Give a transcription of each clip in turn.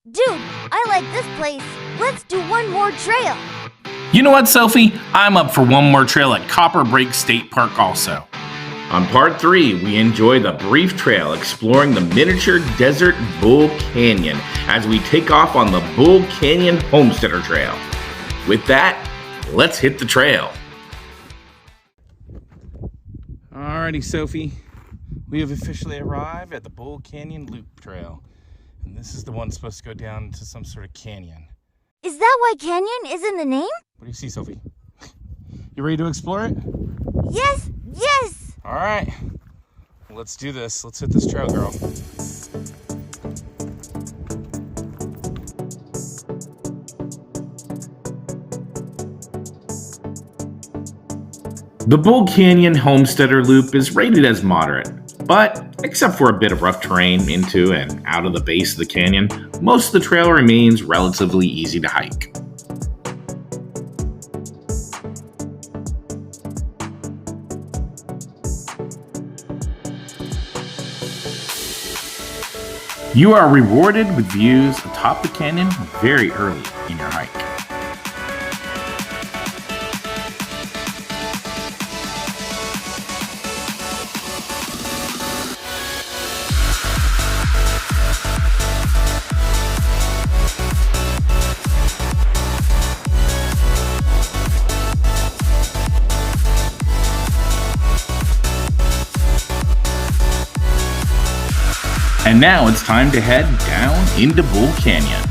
Dude, I like this place. Let's do one more trail. You know what, Sophie? I'm up for one more trail at Copper Break State Park also. On part 3, we enjoy the brief trail exploring the miniature desert Bull Canyon as we take off on the Bull Canyon Homesteader Trail. With that, let's hit the trail. Alrighty, Sophie. We have officially arrived at the Bull Canyon Loop Trail. And this is the one supposed to go down into some sort of canyon. Is that why canyon is in the name? What do you see, Sophie? You ready to explore it? Yes! All right, let's do this. Let's hit this trail, girl. The Bull Canyon Homesteader Loop is rated as moderate, but except for a bit of rough terrain into and out of the base of the canyon, most of the trail remains relatively easy to hike. You are rewarded with views atop the canyon very early in your hike. And now it's time to head down into Bull Canyon.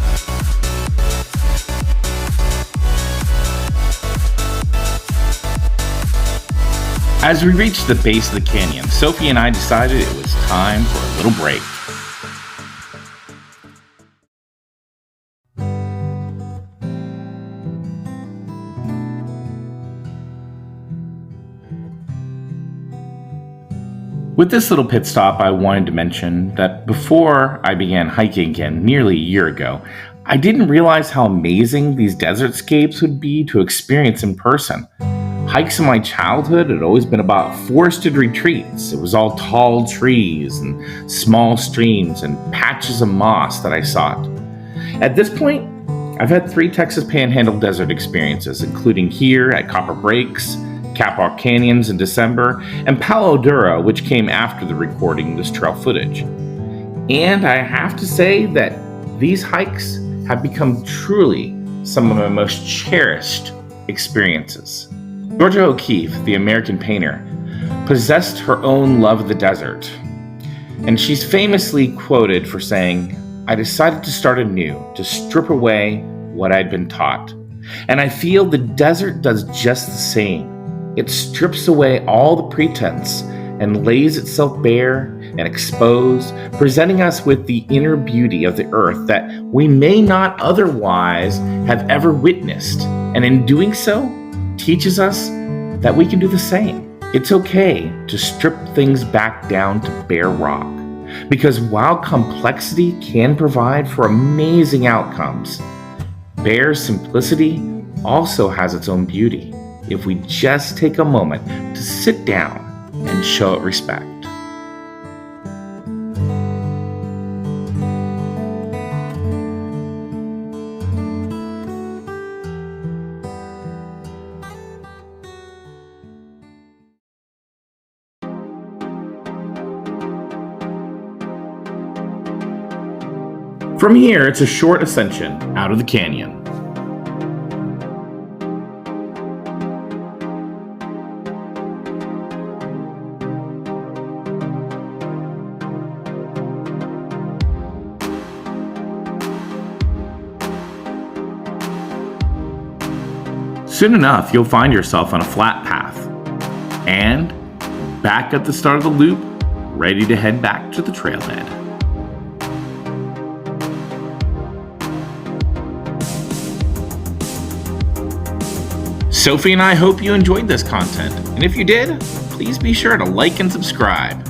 As we reached the base of the canyon, Sophie and I decided it was time for a little break. With this little pit stop, I wanted to mention that before I began hiking again nearly a year ago, I didn't realize how amazing these desertscapes would be to experience in person. Hikes in my childhood had always been about forested retreats. It was all tall trees and small streams and patches of moss that I sought. At this point, I've had 3 Texas Panhandle desert experiences, including here at Copper Breaks, Capac Canyons in December, and Palo Duro, which came after the recording of this trail footage. And I have to say that these hikes have become truly some of my most cherished experiences. Georgia O'Keeffe, the American painter, possessed her own love of the desert, and she's famously quoted for saying, "I decided to start anew, to strip away what I'd been taught." And I feel the desert does just the same. It strips away all the pretense and lays itself bare and exposed, presenting us with the inner beauty of the earth that we may not otherwise have ever witnessed, and in doing so, teaches us that we can do the same. It's okay to strip things back down to bare rock, because while complexity can provide for amazing outcomes, bare simplicity also has its own beauty if we just take a moment to sit down and show it respect. From here, it's a short ascension out of the canyon. Soon enough, you'll find yourself on a flat path, and back at the start of the loop, ready to head back to the trailhead. Sophie and I hope you enjoyed this content, and if you did, please be sure to like and subscribe.